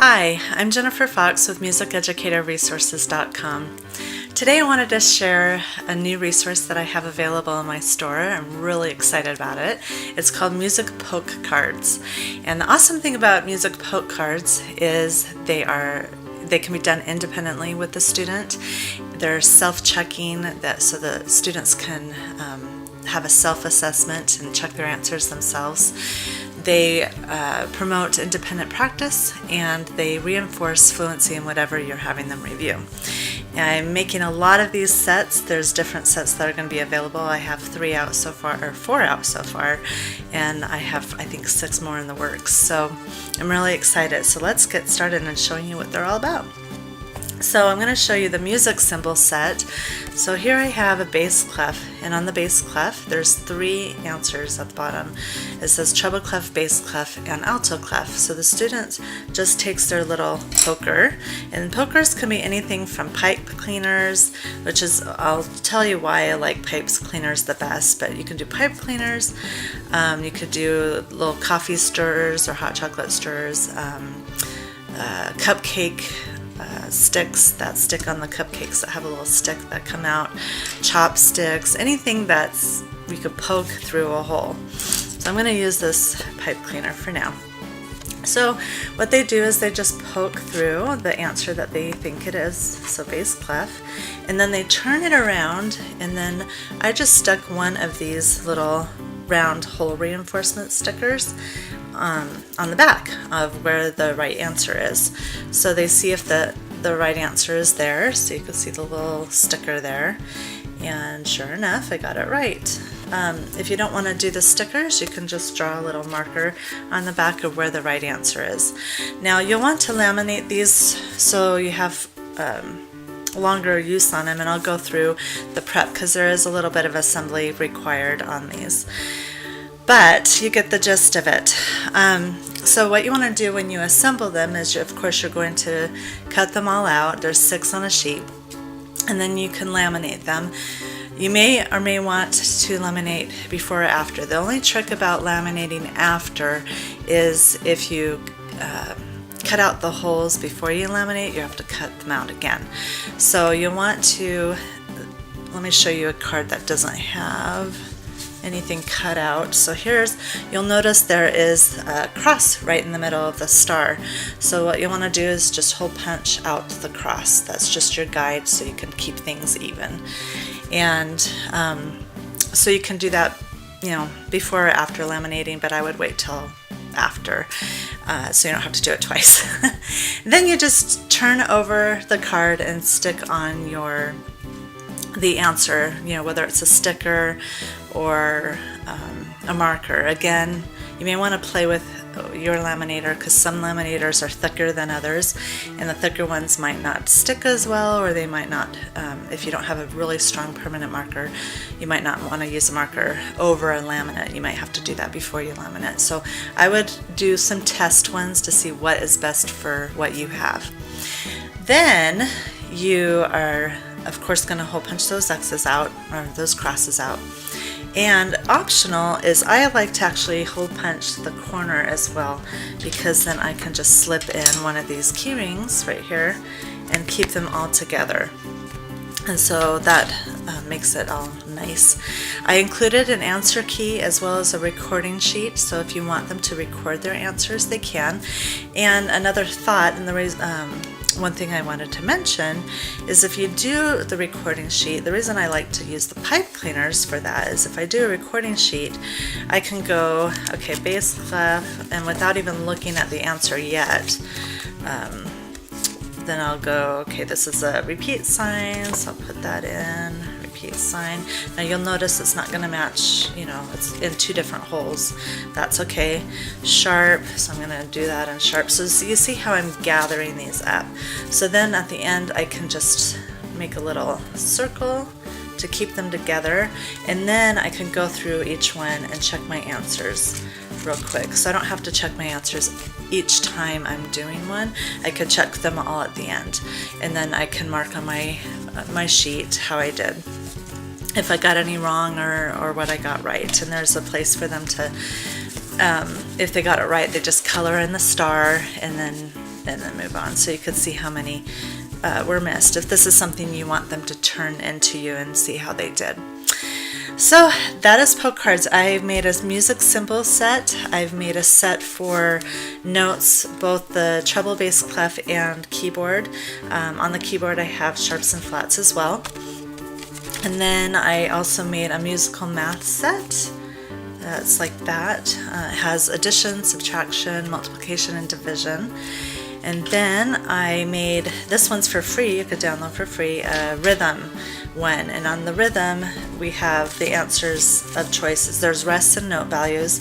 Hi, I'm Jennifer Fox with MusicEducatorResources.com. Today I wanted to share a new resource that I have available in my store. I'm really excited about it. It's called Music Poke Cards. And the awesome thing about Music Poke Cards is they can be done independently with the student. They're self-checking, so the students can have a self-assessment and check their answers themselves. They promote independent practice, and they reinforce fluency in whatever you're having them review. I'm making a lot of these sets. There's different sets that are going to be available. I have 4 out so far, and I have, I think, 6 more in the works. So I'm really excited. So let's get started and showing you what they're all about. So I'm going to show you the music symbol set. So here I have a bass clef, and on the bass clef there's 3 answers at the bottom. It says treble clef, bass clef, and alto clef. So the student just takes their little poker, and pokers can be anything from pipe cleaners, which is, I'll tell you why I like pipe cleaners the best, but you can do pipe cleaners, you could do little coffee stirrers or hot chocolate stirrers, cupcake sticks that stick on the cupcakes that have a little stick that come out, chopsticks, anything that's you could poke through a hole. So I'm going to use this pipe cleaner for now. So what they do is they just poke through the answer that they think it is, so bass clef, and then they turn it around, and then I just stuck one of these little round hole reinforcement stickers on the back of where the right answer is. So they see if the right answer is there, so you can see the little sticker there, and sure enough I got it right. If you don't want to do the stickers, you can just draw a little marker on the back of where the right answer is. Now you'll want to laminate these so you have longer use on them, and I'll go through the prep because there is a little bit of assembly required on these, but you get the gist of it. So what you want to do when you assemble them is, of course, you're going to cut them all out. There's 6 on a sheet, and then you can laminate them. You may or may want to laminate before or after. The only trick about laminating after is if you cut out the holes before you laminate, you have to cut them out again. So you want to, let me show you a card that doesn't have anything cut out. So you'll notice there is a cross right in the middle of the star. So what you want to do is just hole punch out the cross. That's just your guide so you can keep things even. And so you can do that, before or after laminating, but I would wait till after, so you don't have to do it twice. Then you just turn over the card and stick on the answer, whether it's a sticker or a marker. Again, you may want to play with your laminator because some laminators are thicker than others, and the thicker ones might not stick as well, or they might not, if you don't have a really strong permanent marker, you might not want to use a marker over a laminate. You might have to do that before you laminate. So I would do some test ones to see what is best for what you have. Then you are, of course, going to hole punch those X's out, or those crosses out. And optional is I like to actually hole punch the corner as well, because then I can just slip in one of these key rings right here and keep them all together. And so that makes it all nice. I included an answer key as well as a recording sheet, so if you want them to record their answers, they can. And another thought, and the reason, one thing I wanted to mention is if you do the recording sheet, the reason I like to use the pipe cleaners for that is if I do a recording sheet, I can go, okay, bass clef, and without even looking at the answer yet, then I'll go, okay, this is a repeat sign, so I'll put that in, repeat sign. Now you'll notice it's not going to match, it's in 2 different holes. That's okay. Sharp, so I'm going to do that in sharp. So you see how I'm gathering these up. So then at the end I can just make a little circle to keep them together, and then I can go through each one and check my answers real quick. So I don't have to check my answers each time I'm doing one. I could check them all at the end, and then I can mark on my sheet how I did, if I got any wrong or what I got right. And there's a place for them to, if they got it right, they just color in the star and then and then move on. So you could see how many were missed, if this is something you want them to turn into you and see how they did. So that is poke cards. I've made a music symbol set. I've made a set for notes, both the treble, bass, clef, and keyboard. On the keyboard I have sharps and flats as well. And then I also made a musical math set. That's like that. It has addition, subtraction, multiplication, and division. And then I made, this one's for free, you could download for free, a rhythm one. And on the rhythm we have the answers of choices. There's rests and note values,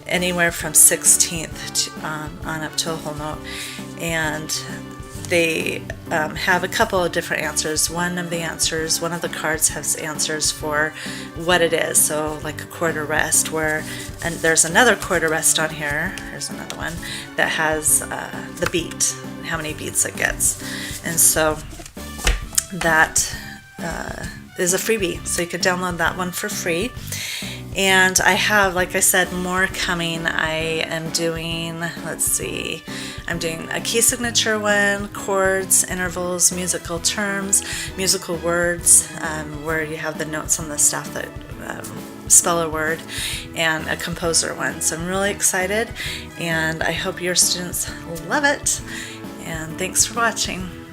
anywhere from 16th to, on up to a whole note. And they have a couple of different answers. One of the cards has answers for what it is. So like a quarter rest, and there's another quarter rest on here. Here's another one that has the beat, how many beats it gets. And so that is a freebie. So you can download that one for free. And I have, like I said, more coming. I am doing, I'm doing a key signature one, chords, intervals, musical terms, musical words, where you have the notes on the staff that spell a word, and a composer one. So I'm really excited, and I hope your students love it. And thanks for watching.